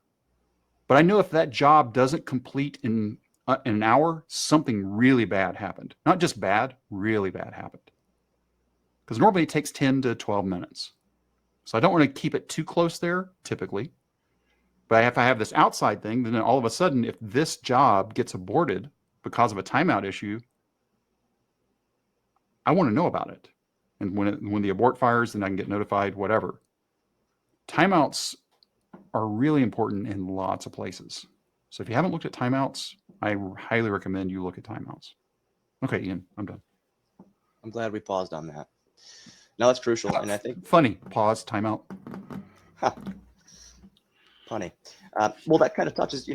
But I know if that job doesn't complete in an hour, something really bad happened. Not just bad, really bad happened. Because normally it takes 10 to 12 minutes. So I don't want to keep it too close there, typically. But if I have this outside thing, then all of a sudden, if this job gets aborted because of a timeout issue, I want to know about it. And when the abort fires, then I can get notified, whatever. Timeouts are really important in lots of places. So if you haven't looked at timeouts, I highly recommend you look at timeouts. Okay, Ian, I'm done. I'm glad we paused on that. No, that's crucial. And I think funny, pause, timeout. Funny. Well, that kind of touches,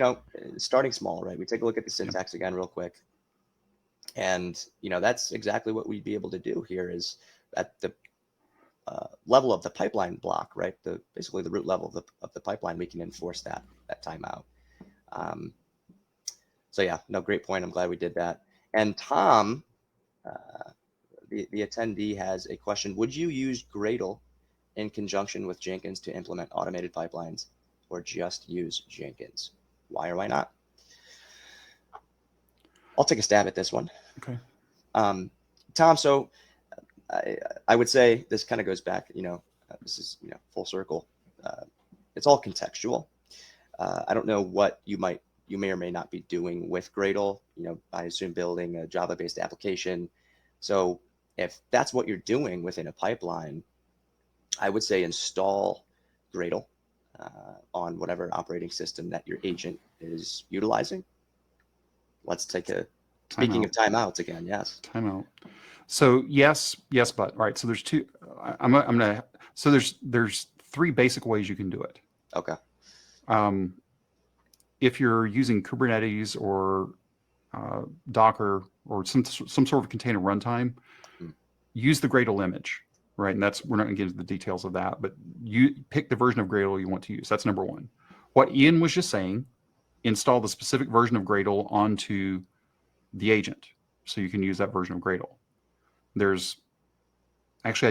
starting small, right? We take a look at the syntax again real quick. And, that's exactly what we'd be able to do here is at the level of the pipeline block, right? Basically the root level of the pipeline, we can enforce that timeout. So yeah, no, great point. I'm glad we did that. And Tom, the attendee, has a question. Would you use Gradle in conjunction with Jenkins to implement automated pipelines, or just use Jenkins? Why or why not? I'll take a stab at this one. Okay. Tom, so I would say this kind of goes back, this is, full circle. It's all contextual. I don't know what you may or may not be doing with Gradle. I assume building a Java-based application. So if that's what you're doing within a pipeline, I would say install Gradle on whatever operating system that your agent is utilizing. Let's take speaking of timeouts again. Yes. Timeout. So yes, but right. So there's two. So there's 3 basic ways you can do it. Okay. If you're using Kubernetes or Docker or some sort of container runtime, use the Gradle image, right? And we're not going to get into the details of that, but you pick the version of Gradle you want to use. That's number 1. What Ian was just saying, install the specific version of Gradle onto the agent. so you can use that version of Gradle. There's actually,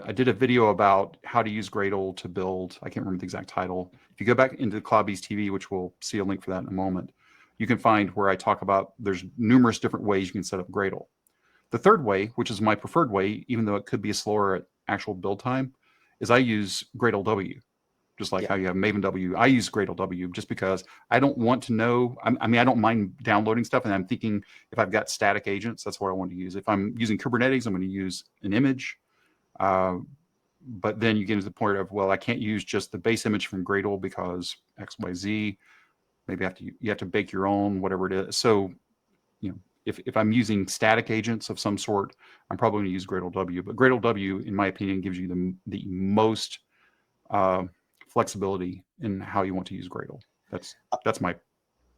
I did a video about how to use Gradle to build. I can't remember the exact title. If you go back into CloudBees TV, which we'll see a link for that in a moment, you can find where I talk about there's numerous different ways you can set up Gradle. The third way, which is my preferred way, even though it could be slower at actual build time, is I use Gradle W. Just like how you have Maven W, I use Gradle W just because I don't want to know. I mean, I don't mind downloading stuff, and I'm thinking if I've got static agents, that's what I want to use. If I'm using Kubernetes, I'm going to use an image. But then you get to the point of, well, I can't use just the base image from Gradle because X, Y, Z. Maybe you have to bake your own, whatever it is. So, if I'm using static agents of some sort, I'm probably going to use Gradle W. But Gradle W, in my opinion, gives you the most flexibility in how you want to use Gradle. That's my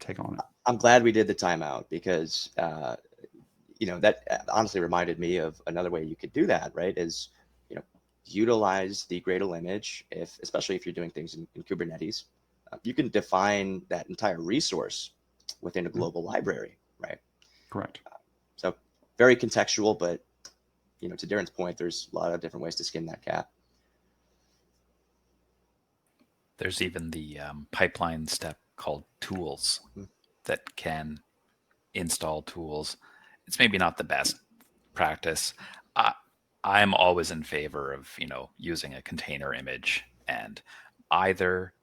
take on it. I'm glad we did the timeout because that honestly reminded me of another way you could do that, right? Is utilize the Gradle image, especially if you're doing things in Kubernetes. You can define that entire resource within a global library, right? Correct. So very contextual, but to Darren's point, there's a lot of different ways to skin that cat. There's even the pipeline step called tools that can install tools. It's maybe not the best practice. I'm always in favor of using a container image, and either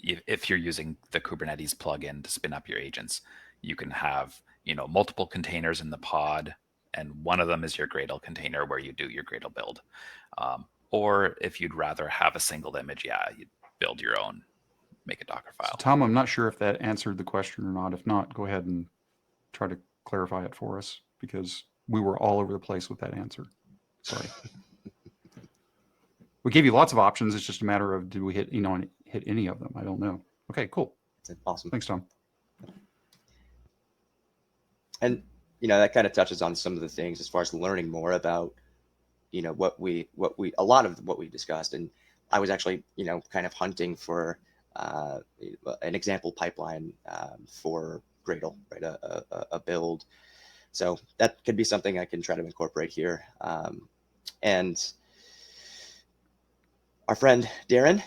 if you're using the Kubernetes plugin to spin up your agents, you can have multiple containers in the pod, and one of them is your Gradle container where you do your Gradle build. Or if you'd rather have a single image, you build your own, make a Docker file. So, Tom, I'm not sure if that answered the question or not. If not, go ahead and try to clarify it for us, because we were all over the place with that answer. Sorry. We gave you lots of options. It's just a matter of did we hit any of them? I don't know. Okay, cool. That's awesome. Thanks, Tom. And that kind of touches on some of the things as far as learning more about a lot of what we discussed. And I was actually kind of hunting for an example pipeline for Gradle, right? A build. So that could be something I can try to incorporate here. And our friend Darren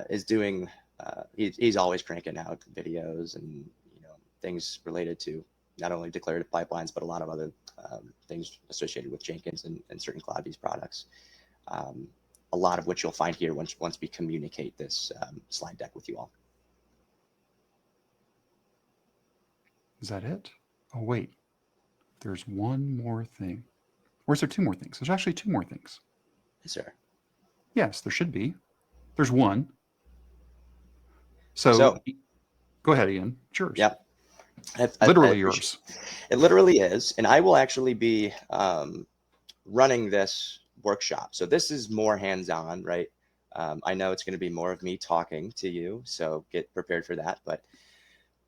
is doing. He's always cranking out videos and things related to not only declarative pipelines, but a lot of other things associated with Jenkins and certain CloudBees products. A lot of which you'll find here once we communicate this slide deck with you all. Is that it? Oh, wait. There's one more thing. Or is there two more things? There's actually two more things. Is there? Yes, there should be. There's one. So go ahead, Ian. It's yours. Yep. Literally yours. It literally is. And I will actually be running this workshop. So this is more hands-on, right? I know it's going to be more of me talking to you, so get prepared for that. But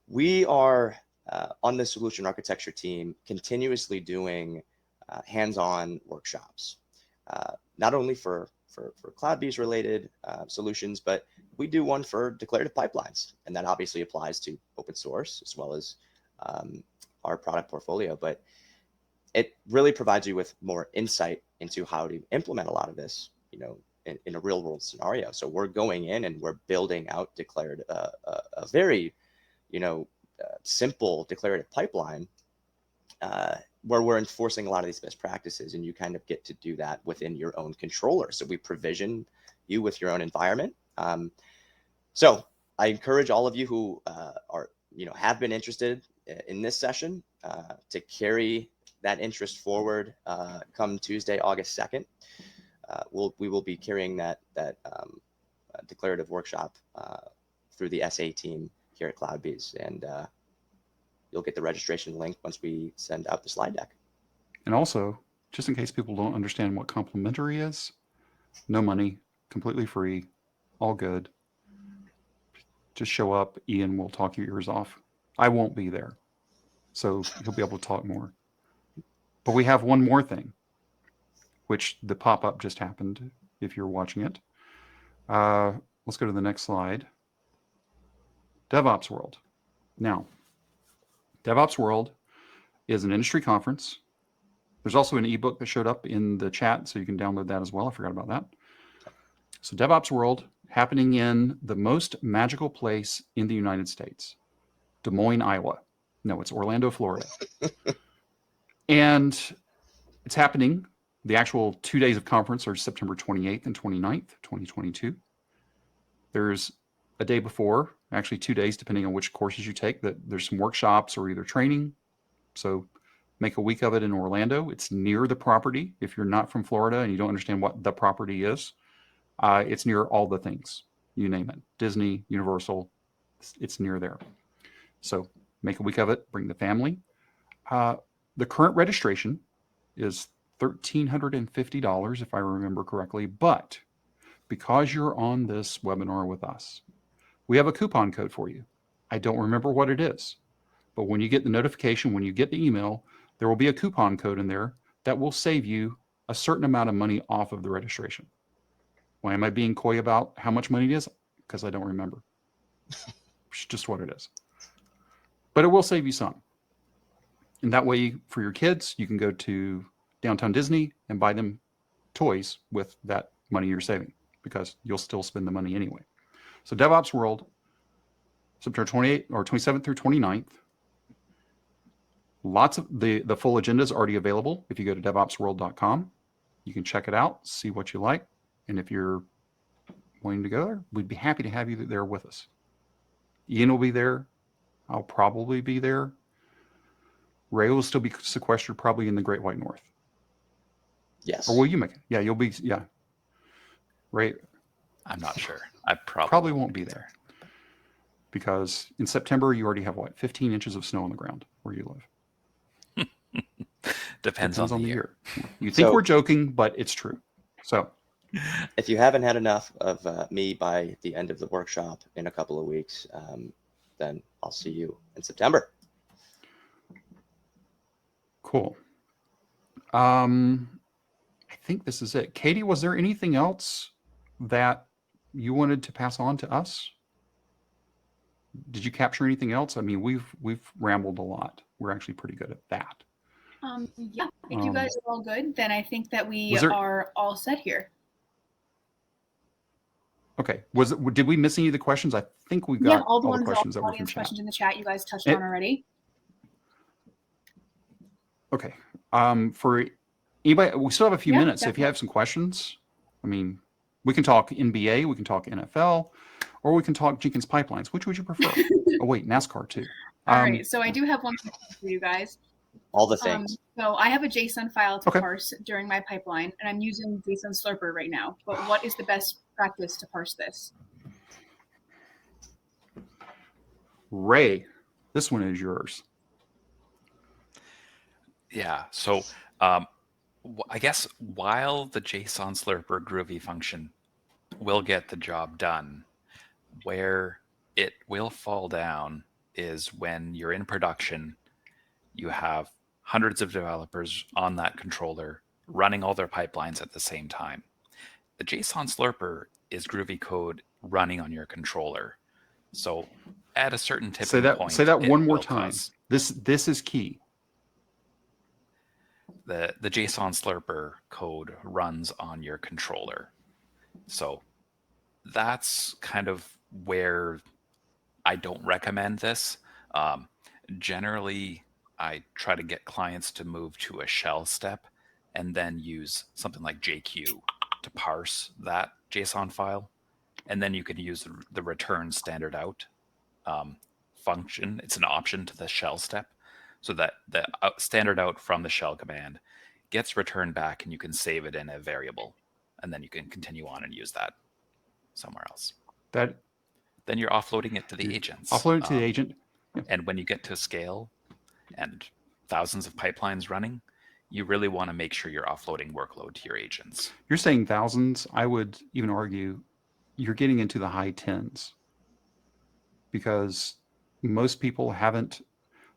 we are on the solution architecture team continuously doing hands-on workshops, not only for CloudBees related solutions, but we do one for declarative pipelines, and that obviously applies to open source as well as our product portfolio. But it really provides you with more insight into how to implement a lot of this, in a real world scenario. So we're going in and we're building out a very, simple declarative pipeline where we're enforcing a lot of these best practices, and you kind of get to do that within your own controller. So we provision you with your own environment. So I encourage all of you who are, have been interested in this session to carry that interest forward come Tuesday, August 2nd. We will be carrying that declarative workshop through the SA team here at CloudBees, and you'll get the registration link once we send out the slide deck. And also, just in case people don't understand what complimentary is, no money, completely free, all good. Just show up. Ian will talk your ears off. I won't be there, so he'll be able to talk more. But we have one more thing, which the pop-up just happened if you're watching it. Let's go to the next slide. Devops World. Now, Devops World is an industry conference. There's also an ebook that showed up in the chat, so you can download that as well. I forgot about that. So Devops World, happening in the most magical place in the United States, Des Moines, Iowa. No, it's Orlando, Florida. And it's happening. The actual 2 days of conference are September 28th and 29th, 2022. There's a day before, actually 2 days, depending on which courses you take, that there's some workshops or either training. So make a week of it in Orlando. It's near the property. If you're not from Florida and you don't understand what the property is, it's near all the things. You name it. Disney, Universal, it's near there. So make a week of it. Bring the family. The current registration is $1,350, if I remember correctly. But because you're on this webinar with us, we have a coupon code for you. I don't remember what it is, but when you get the notification, when you get the email, there will be a coupon code in there that will save you a certain amount of money off of the registration. Why am I being coy about how much money it is? Because I don't remember. It's just what it is. But it will save you some. And that way, for your kids, you can go to Downtown Disney and buy them toys with that money you're saving, because you'll still spend the money anyway. So Devops World, September 28th or 27th through 29th. Lots of the full agenda is already available. If you go to devopsworld.com, you can check it out, see what you like. And if you're wanting to go there, we'd be happy to have you there with us. Ian will be there. I'll probably be there. Ray will still be sequestered probably in the Great White North. Yes. Or will you make it? Yeah, you'll be, yeah. Ray. I'm not sure. I probably won't be there. Because in September, you already have, 15 inches of snow on the ground where you live. Depends on the year. You think we're joking, but it's true. So if you haven't had enough of me by the end of the workshop in a couple of weeks, then I'll see you in September. Cool. I think this is it. Katie, was there anything else that you wanted to pass on to us? Did you capture anything else? I mean, we've rambled a lot. We're actually pretty good at that. Yeah, if you guys are all good, then I think that we are all set here. Okay. Did we miss any of the questions? I think we got all the questions that were from chat. Questions in the chat you guys touched on already. Okay. For anybody, we still have a few minutes. Definitely. If you have some questions, I mean, we can talk NBA, we can talk NFL, or we can talk Jenkins pipelines. Which would you prefer? Oh, wait, NASCAR too. All right. So I do have one question for you guys. All the things. So I have a JSON file to parse during my pipeline, and I'm using JSON Slurper right now. But what is the best practice to parse this? Ray, this one is yours. Yeah. So I guess while the JSON Slurper Groovy function will get the job done, where it will fall down is when you're in production, you have hundreds of developers on that controller running all their pipelines at the same time. The JSON Slurper is Groovy code running on your controller. So at a certain tipping point, say that one more time. This is key. The JSON Slurper code runs on your controller. So that's kind of where I don't recommend this. Generally, I try to get clients to move to a shell step and then use something like JQ to parse that JSON file. And then you can use the return standard out function. It's an option to the shell step, so that the standard out from the shell command gets returned back, and you can save it in a variable, and then you can continue on and use that somewhere else. Then you're offloading it to the agents. Offloading to the agent. Yeah. And when you get to scale and thousands of pipelines running, you really want to make sure you're offloading workload to your agents. You're saying thousands. I would even argue you're getting into the high tens, because most people haven't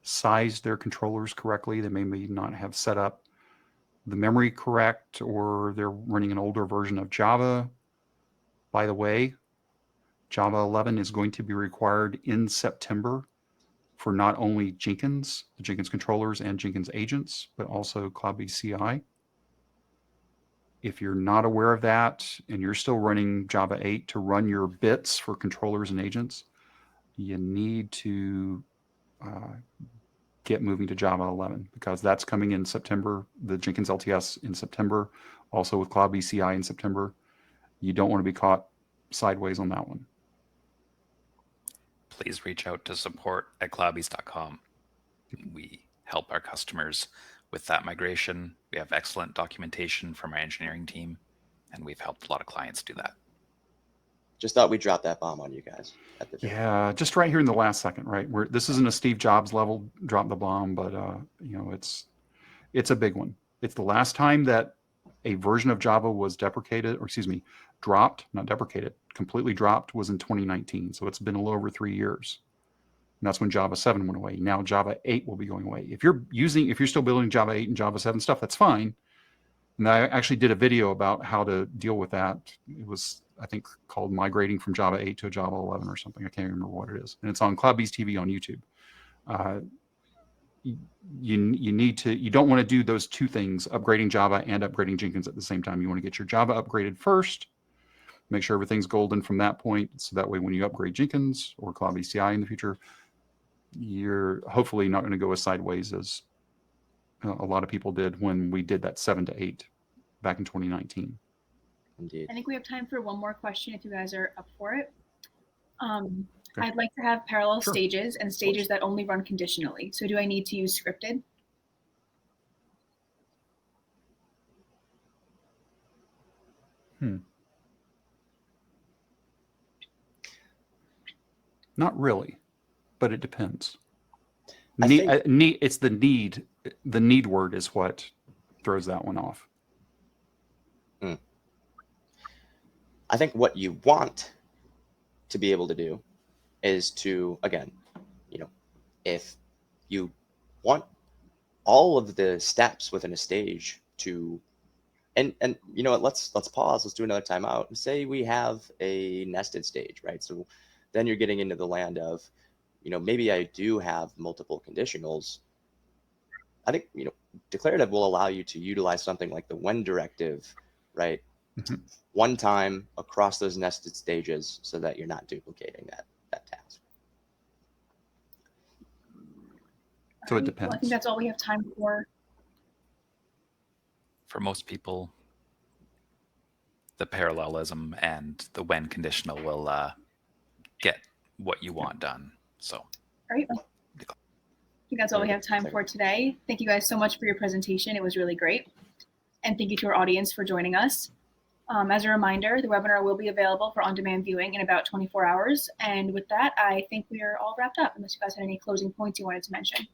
sized their controllers correctly. They may not have set up the memory correct, or they're running an older version of Java. By the way, Java 11 is going to be required in September for not only Jenkins, the Jenkins controllers and Jenkins agents, but also Cloud-based CI. If you're not aware of that and you're still running Java 8 to run your bits for controllers and agents, you need to get moving to Java 11 because that's coming in September, the Jenkins LTS in September, also with Cloud-based CI in September. You don't want to be caught sideways on that one. Please reach out to support@cloudbees.com. We help our customers with that migration. We have excellent documentation from our engineering team, and we've helped a lot of clients do that. Just thought we'd drop that bomb on you guys at the Yeah, just right here in the last second, right? This isn't a Steve Jobs level drop the bomb, but it's a big one. It's the last time that a version of Java was deprecated, or excuse me, dropped, not deprecated, completely dropped was in 2019. So it's been a little over 3 years. And that's when Java 7 went away. Now Java 8 will be going away. If you're still building Java 8 and Java 7 stuff, that's fine. And I actually did a video about how to deal with that. It was, I think, called Migrating from Java 8 to Java 11 or something. I can't remember what it is. And it's on Cloudbees TV on YouTube. You don't want to do those two things, upgrading Java and upgrading Jenkins at the same time. You want to get your Java upgraded first, make sure everything's golden from that point. So that way, when you upgrade Jenkins or Cloud-based CI in the future, you're hopefully not going to go as sideways as a lot of people did when we did that 7 to 8 back in 2019. Indeed. I think we have time for one more question if you guys are up for it. Okay. I'd like to have parallel Sure. stages and stages that only run conditionally. So do I need to use scripted? Not really, but it depends. I think- It's the need. The need word is what throws that one off. I think what you want to be able to do is to, again, if you want all of the steps within a stage to, and you know what, let's pause, let's do another timeout and say we have a nested stage, right? So then you're getting into the land of, maybe I do have multiple conditionals. I think, declarative will allow you to utilize something like the when directive, right? Mm-hmm. One time across those nested stages so that you're not duplicating that task. So it Well, depends. I think that's all we have time for. For most people, the parallelism and the when conditional will get what you want done. So, All right. I think that's all we have time for today. Thank you guys so much for your presentation. It was really great. And thank you to our audience for joining us. As a reminder, the webinar will be available for on-demand viewing in about 24 hours. And with that, I think we are all wrapped up, unless you guys had any closing points you wanted to mention.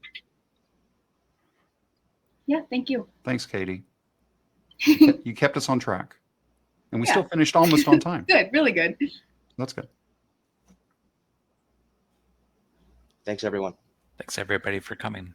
Yeah, thank you. Thanks, Katie. You kept us on track. And we still finished almost on time. Good, really good. That's good. Thanks, everyone. thanks everybody for coming.